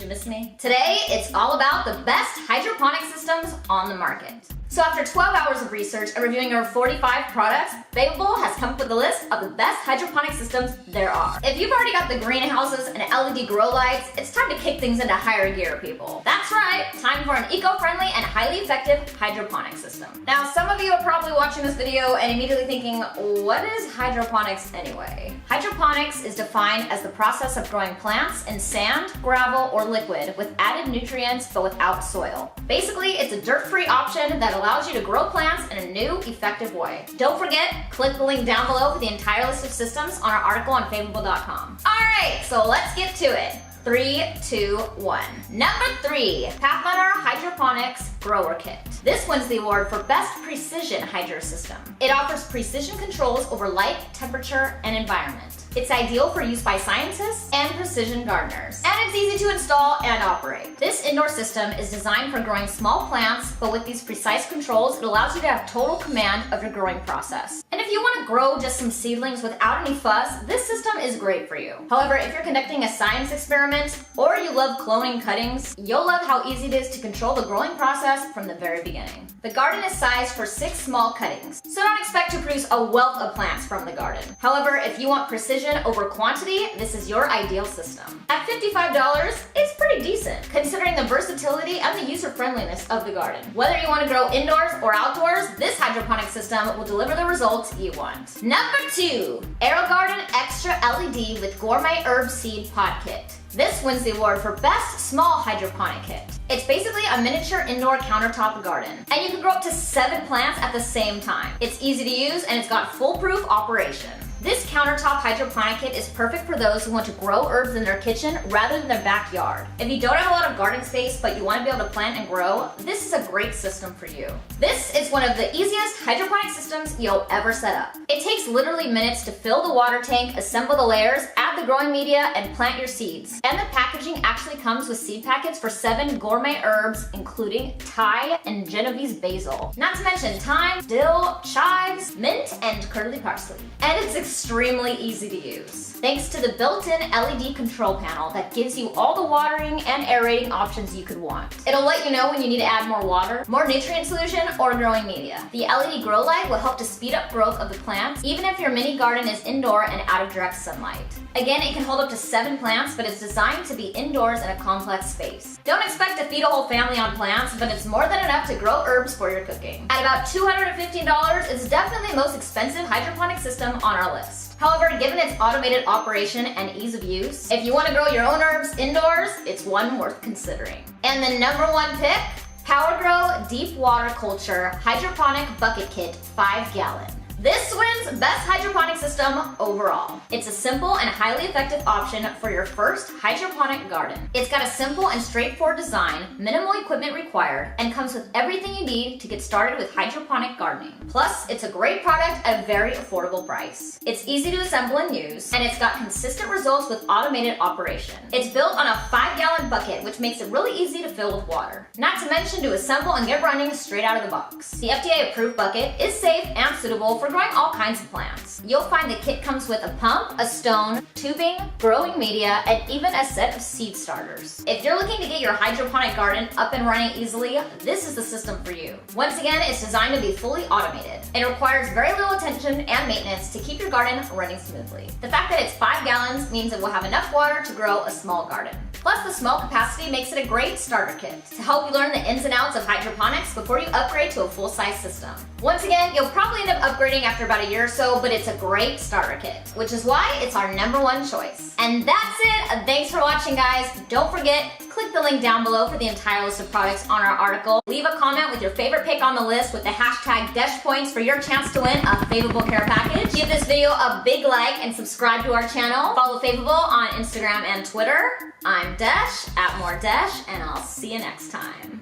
you miss me? Today, it's all about the best hydroponic systems on the market. So after 12 hours of research and reviewing over 45 products, Faveable has come up with a list of the best hydroponic systems there are. If you've already got the greenhouses and LED grow lights, it's time to kick things into higher gear, people. That's right, time for an eco-friendly and highly effective hydroponic system. Now, some of you are probably watching this video and immediately thinking, what is hydroponics anyway? Hydroponics is defined as the process of growing plants in sand, gravel, or liquid with added nutrients but without soil. Basically, it's a dirt-free option that allows you to grow plants in a new, effective way. Don't forget, click the link down below for the entire list of systems on our article on Faveable.com. Alright, so let's get to it. 3, 2, 1. Number 3, Pathfinder Hydroponics Grower Kit. This wins the award for Best Precision Hydro System. It offers precision controls over light, temperature, and environment. It's ideal for use by scientists and precision gardeners. And it's easy to install and operate. This indoor system is designed for growing small plants, but with these precise controls, it allows you to have total command of your growing process. And if you want to grow just some seedlings without any fuss, this system is great for you. However, if you're conducting a science experiment, or you love cloning cuttings, you'll love how easy it is to control the growing process from the very beginning. The garden is sized for 6 small cuttings, so don't expect to produce a wealth of plants from the garden. However, if you want precision over quantity, this is your ideal system. At $55, it's pretty decent, considering the versatility and the user-friendliness of the garden. Whether you want to grow indoors or outdoors, this hydroponic system will deliver the results you want. Number 2, AeroGarden Extra LED with Gourmet Herb Seed Pot Kit. This wins the award for Best Small Hydroponic Kit. It's basically a miniature indoor countertop garden, and you can grow up to 7 plants at the same time. It's easy to use, and it's got foolproof operation. This countertop hydroponic kit is perfect for those who want to grow herbs in their kitchen rather than their backyard. If you don't have a lot of garden space but you want to be able to plant and grow, this is a great system for you. This is one of the easiest hydroponic systems you'll ever set up. It takes literally minutes to fill the water tank, assemble the layers, add the growing media, and plant your seeds. And the packaging actually comes with seed packets for 7 gourmet herbs, including Thai and Genovese basil. Not to mention thyme, dill, chives, mint, and curly parsley. And it's extremely easy to use, thanks to the built-in LED control panel that gives you all the watering and aerating options you could want. It'll let you know when you need to add more water, more nutrient solution, or growing media. The LED grow light will help to speed up growth of the plants, even if your mini garden is indoor and out of direct sunlight. Again, it can hold up to 7 plants, but it's designed to be indoors in a complex space. Don't expect to feed a whole family on plants, but it's more than enough to grow herbs for your cooking. At about $215, it's definitely the most expensive hydroponic system on our list. However, given its automated operation and ease of use, if you want to grow your own herbs indoors, it's one worth considering. And the number 1 pick, PowerGrow Deep Water Culture Hydroponic Bucket Kit 5 gallon. This wins Best Hydroponic System overall. It's a simple and highly effective option for your first hydroponic garden. It's got a simple and straightforward design, minimal equipment required, and comes with everything you need to get started with hydroponic gardening. Plus, it's a great product at a very affordable price. It's easy to assemble and use, and it's got consistent results with automated operation. It's built on a 5-gallon bucket, which makes it really easy to fill with water. Not to mention to assemble and get running straight out of the box. The FDA-approved bucket is safe and suitable for growing all kinds of plants. You'll find the kit comes with a pump, a stone, tubing, growing media, and even a set of seed starters. If you're looking to get your hydroponic garden up and running easily, this is the system for you. Once again, it's designed to be fully automated. It requires very little attention and maintenance to keep your garden running smoothly. The fact that it's 5 gallons means it will have enough water to grow a small garden. Plus, the small capacity makes it a great starter kit to help you learn the ins and outs of hydroponics before you upgrade to a full-size system. Once again, you'll probably end up upgrading after about a year or so, but it's a great starter kit, which is why it's our number 1 choice. And that's it. Thanks for watching, guys. Don't forget, click the link down below for the entire list of products on our article. Leave a comment with your favorite pick on the list with the hashtag DeshPoints for your chance to win a Faveable care package. Give this video a big like and subscribe to our channel. Follow Faveable on Instagram and Twitter. I'm Desh, @moredesh, and I'll see you next time.